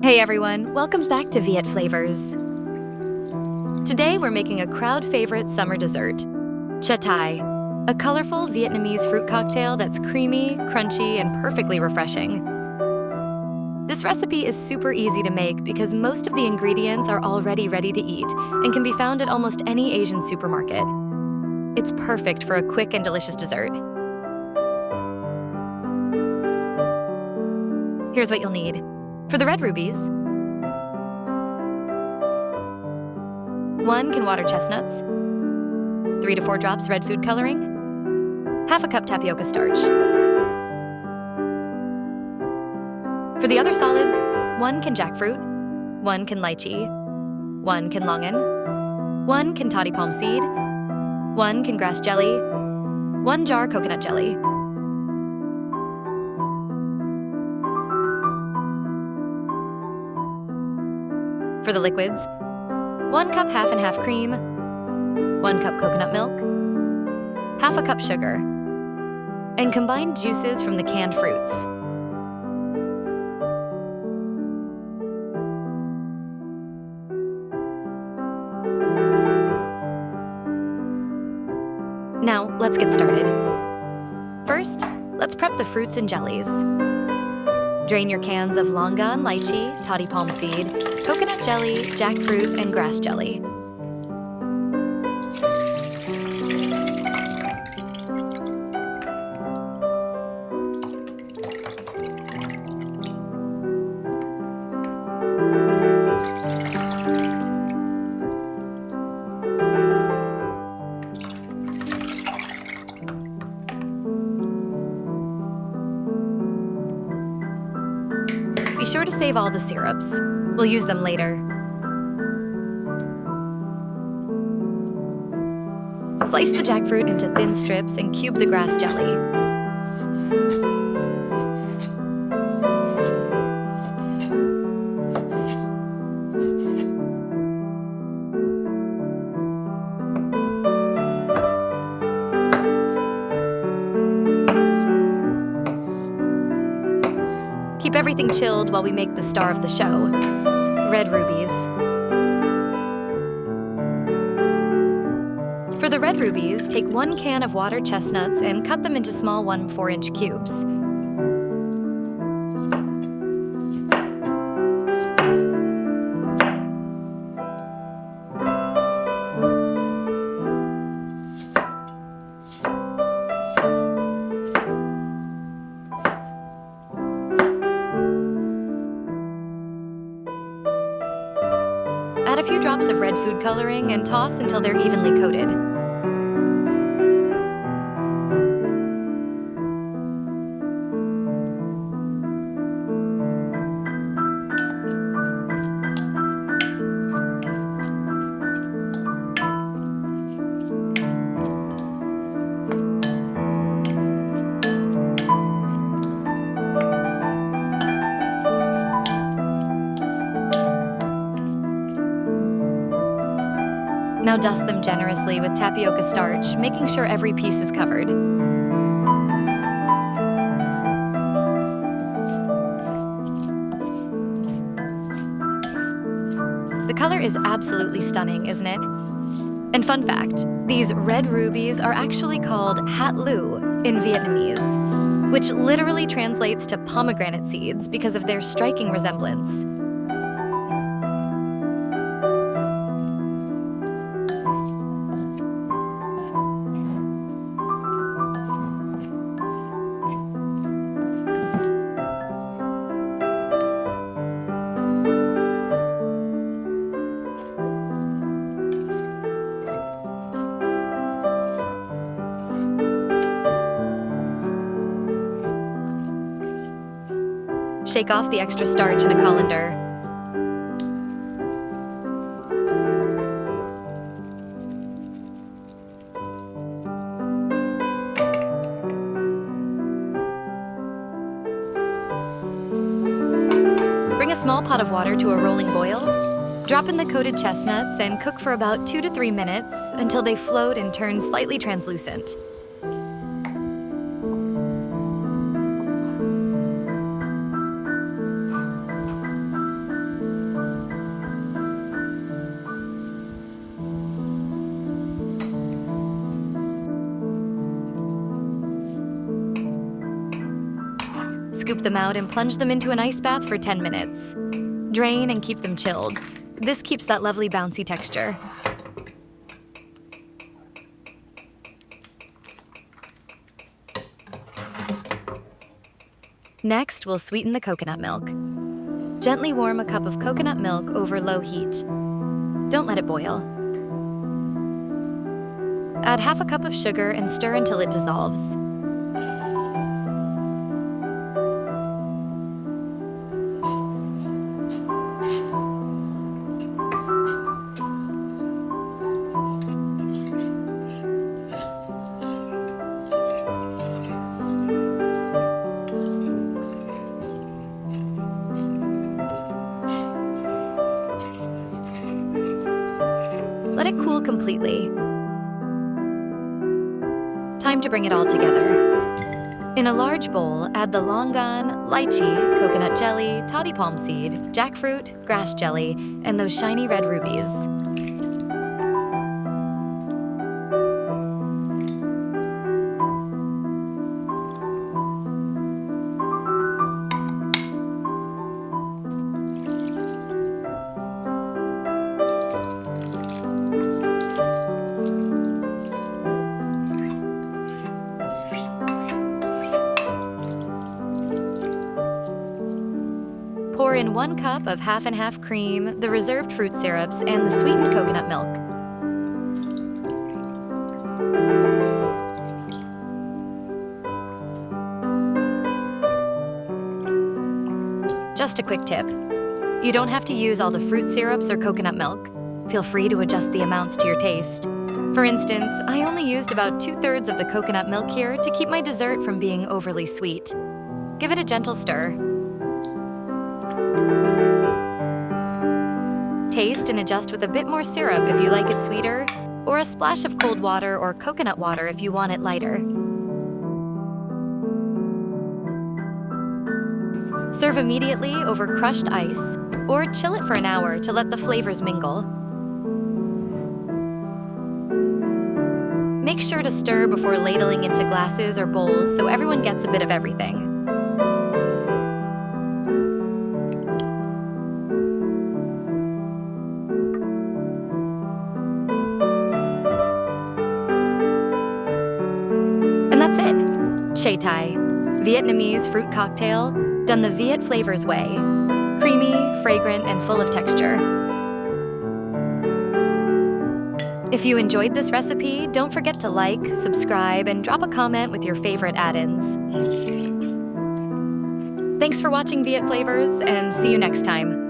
Hey everyone, welcome back to Viet Flavours. Today we're making a crowd favorite summer dessert, Chè Thái, a colorful Vietnamese fruit cocktail that's creamy, crunchy, and perfectly refreshing. This recipe is super easy to make because most of the ingredients are already ready to eat and can be found at almost any Asian supermarket. It's perfect for a quick and delicious dessert. Here's what you'll need. For the red rubies, 1 can water chestnuts, 3 to 4 drops red food coloring, half a cup tapioca starch. For the other solids, 1 can jackfruit, 1 can lychee, 1 can longan, 1 can toddy palm seed, 1 can grass jelly, 1 jar coconut jelly. For the liquids, 1 cup half and half cream, 1 cup coconut milk, half a cup sugar, and combined juices from the canned fruits. Now, let's get started. First, let's prep the fruits and jellies. Drain your cans of longan, lychee, toddy palm seed, coconut jelly, jackfruit, and grass jelly. Be sure to save all the syrups. We'll use them later. Slice the jackfruit into thin strips and cube the grass jelly. Keep everything chilled while we make the star of the show, red rubies. For the red rubies, take 1 can of watered chestnuts and cut them into small 1/4-inch cubes. Add a few drops of red food coloring and toss until they're evenly coated. Now dust them generously with tapioca starch, making sure every piece is covered. The color is absolutely stunning, isn't it? And fun fact, these red rubies are actually called hat lu in Vietnamese, which literally translates to pomegranate seeds because of their striking resemblance. Shake off the extra starch in a colander. Bring a small pot of water to a rolling boil. Drop in the coated chestnuts and cook for about 2 to 3 minutes until they float and turn slightly translucent. Scoop them out and plunge them into an ice bath for 10 minutes. Drain and keep them chilled. This keeps that lovely bouncy texture. Next, we'll sweeten the coconut milk. Gently warm a cup of coconut milk over low heat. Don't let it boil. Add half a cup of sugar and stir until it dissolves. Let it cool completely. Time to bring it all together. In a large bowl, add the longan, lychee, coconut jelly, toddy palm seed, jackfruit, grass jelly, and those shiny red rubies. Pour in 1 cup of half and half cream, the reserved fruit syrups, and the sweetened coconut milk. Just a quick tip. You don't have to use all the fruit syrups or coconut milk. Feel free to adjust the amounts to your taste. For instance, I only used about 2/3 of the coconut milk here to keep my dessert from being overly sweet. Give it a gentle stir. Taste and adjust with a bit more syrup if you like it sweeter, or a splash of cold water or coconut water if you want it lighter. Serve immediately over crushed ice, or chill it for an hour to let the flavors mingle. Make sure to stir before ladling into glasses or bowls so everyone gets a bit of everything. And that's it. Chè Thái, Vietnamese fruit cocktail, done the Viet Flavours way. Creamy, fragrant, and full of texture. If you enjoyed this recipe, don't forget to like, subscribe, and drop a comment with your favorite add-ins. Thanks for watching Viet Flavours, and see you next time.